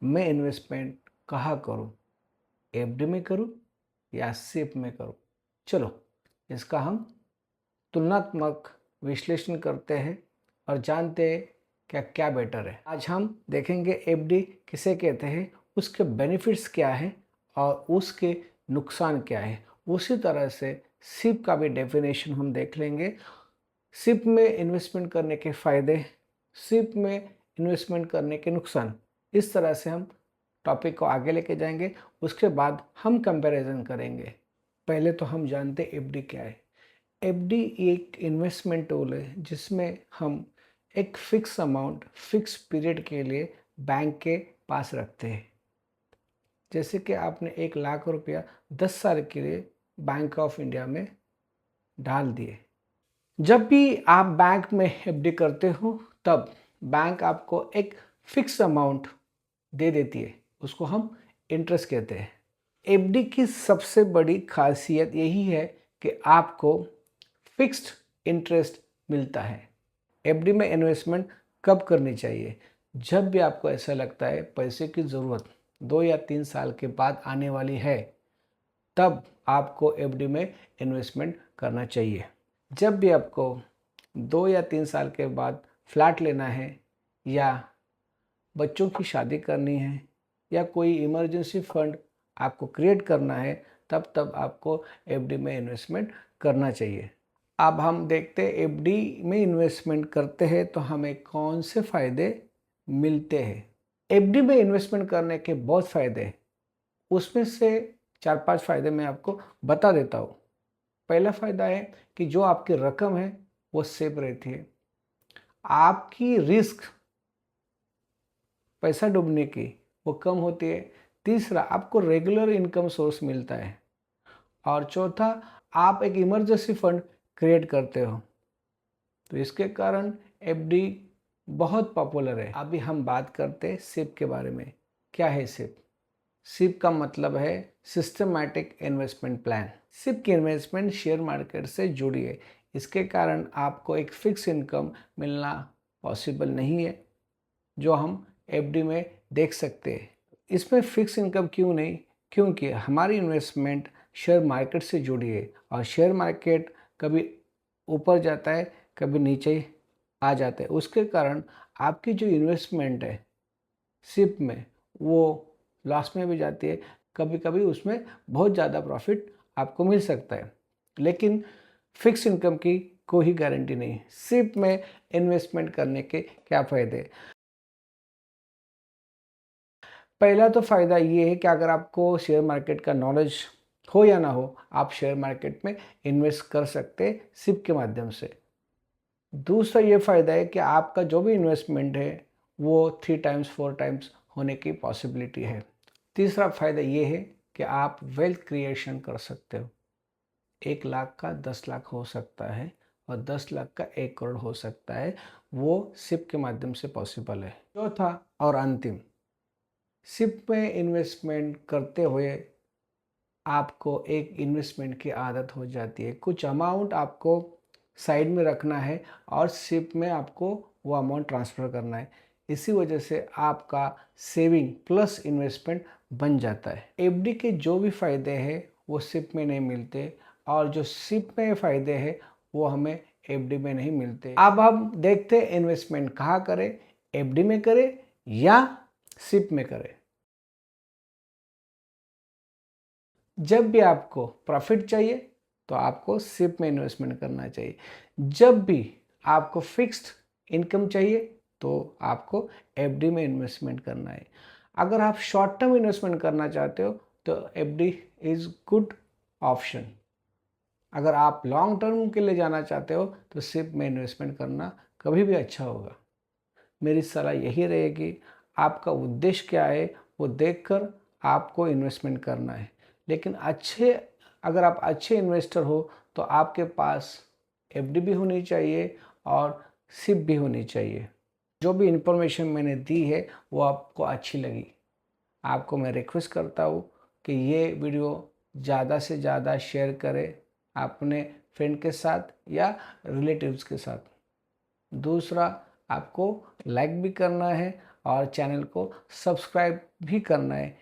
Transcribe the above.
मैं इन्वेस्टमेंट कहाँ करूँ, एफडी में करूँ या सिप में करूँ। चलो इसका हम तुलनात्मक विश्लेषण करते हैं और जानते हैं क्या क्या बेटर है। आज हम देखेंगे एफडी किसे कहते हैं, उसके बेनिफिट्स क्या है और उसके नुकसान क्या है। उसी तरह से सिप का भी डेफिनेशन हम देख लेंगे। सिप में इन्वेस्टमेंट करने के फ़ायदे, सिप में इन्वेस्टमेंट करने के नुकसान, इस तरह से हम टॉपिक को आगे लेके जाएंगे। उसके बाद हम कंपैरिजन करेंगे। पहले तो हम जानते हैं एफडी क्या है। एफडी एक इन्वेस्टमेंट टूल है जिसमें हम एक फिक्स अमाउंट फिक्स पीरियड के लिए बैंक के पास रखते हैं। जैसे कि आपने 1 लाख रुपया 10 साल के लिए बैंक ऑफ इंडिया में डाल दिए। जब भी आप बैंक में एफडी करते हो तब बैंक आपको एक फिक्स अमाउंट दे देती है, उसको हम इंटरेस्ट कहते हैं। एफडी की सबसे बड़ी खासियत यही है कि आपको फिक्स्ड इंटरेस्ट मिलता है। एफडी में इन्वेस्टमेंट कब करनी चाहिए? जब भी आपको ऐसा लगता है पैसे की ज़रूरत 2 या 3 साल के बाद आने वाली है, तब आपको एफडी में इन्वेस्टमेंट करना चाहिए। जब भी आपको 2 या 3 साल के बाद फ्लैट लेना है या बच्चों की शादी करनी है या कोई इमरजेंसी फंड आपको क्रिएट करना है, तब आपको एफडी में इन्वेस्टमेंट करना चाहिए। अब हम देखते हैं एफडी में इन्वेस्टमेंट करते हैं तो हमें कौन से फ़ायदे मिलते हैं। एफडी में इन्वेस्टमेंट करने के बहुत फ़ायदे हैं, उसमें से 4-5 फ़ायदे मैं आपको बता देता हूँ। पहला फ़ायदा है कि जो आपकी रकम है वो सेफ रहती है। आपकी रिस्क पैसा डूबने की वो कम होती है। तीसरा, आपको रेगुलर इनकम सोर्स मिलता है। और चौथा, आप एक इमरजेंसी फंड क्रिएट करते हो, तो इसके कारण एफडी बहुत पॉपुलर है। अभी हम बात करते हैं सिप के बारे में। क्या है सिप? सिप का मतलब है सिस्टमैटिक इन्वेस्टमेंट प्लान। सिप की इन्वेस्टमेंट शेयर मार्केट से जुड़ी है। इसके कारण आपको एक फिक्स इनकम मिलना पॉसिबल नहीं है, जो हम एफडी में देख सकते हैं। इसमें फिक्स इनकम क्यों नहीं? क्योंकि हमारी इन्वेस्टमेंट शेयर मार्केट से जुड़ी है और शेयर मार्केट कभी ऊपर जाता है, कभी नीचे आ जाता है। उसके कारण आपकी जो इन्वेस्टमेंट है सिप में, वो लॉस में भी जाती है। कभी कभी उसमें बहुत ज़्यादा प्रॉफिट आपको मिल सकता है, लेकिन फिक्स इनकम की कोई गारंटी नहीं। सिप में इन्वेस्टमेंट करने के क्या फ़ायदे? पहला तो फ़ायदा ये है कि अगर आपको शेयर मार्केट का नॉलेज हो या ना हो, आप शेयर मार्केट में इन्वेस्ट कर सकते हैं सिप के माध्यम से। दूसरा ये फ़ायदा है कि आपका जो भी इन्वेस्टमेंट है वो 3 टाइम्स 4 टाइम्स होने की पॉसिबिलिटी है। तीसरा फ़ायदा ये है कि आप वेल्थ क्रिएशन कर सकते हो। 1 लाख का 10 लाख हो सकता है और 10 लाख का 1 करोड़ हो सकता है। वो सिप के माध्यम से पॉसिबल है। चौथा और अंतिम, सिप में इन्वेस्टमेंट करते हुए आपको एक इन्वेस्टमेंट की आदत हो जाती है। कुछ अमाउंट आपको साइड में रखना है और सिप में आपको वो अमाउंट ट्रांसफ़र करना है। इसी वजह से आपका सेविंग प्लस इन्वेस्टमेंट बन जाता है। एफडी के जो भी फ़ायदे हैं वो सिप में नहीं मिलते और जो सिप में फ़ायदे हैं वो हमें एफडी में नहीं मिलते। अब हम देखते हैं इन्वेस्टमेंट कहाँ करें, एफडी में करें या सिप में करें। जब भी आपको प्रॉफिट चाहिए तो आपको सिप में इन्वेस्टमेंट करना चाहिए। जब भी आपको फिक्स्ड इनकम चाहिए तो आपको एफडी में इन्वेस्टमेंट करना है। अगर आप शॉर्ट टर्म इन्वेस्टमेंट करना चाहते हो तो एफडी इज़ गुड ऑप्शन। अगर आप लॉन्ग टर्म के लिए जाना चाहते हो तो सिप में इन्वेस्टमेंट करना कभी भी अच्छा होगा। मेरी सलाह यही रहेगी, आपका उद्देश्य क्या है वो देखकर आपको इन्वेस्टमेंट करना है। लेकिन अगर आप अच्छे इन्वेस्टर हो तो आपके पास एफडी भी होनी चाहिए और सिप भी होनी चाहिए। जो भी इन्फॉर्मेशन मैंने दी है वो आपको अच्छी लगी, आपको मैं रिक्वेस्ट करता हूँ कि ये वीडियो ज़्यादा से ज़्यादा शेयर करें अपने फ्रेंड के साथ या रिलेटिव्स के साथ। दूसरा, आपको लाइक भी करना है और चैनल को सब्सक्राइब भी करना है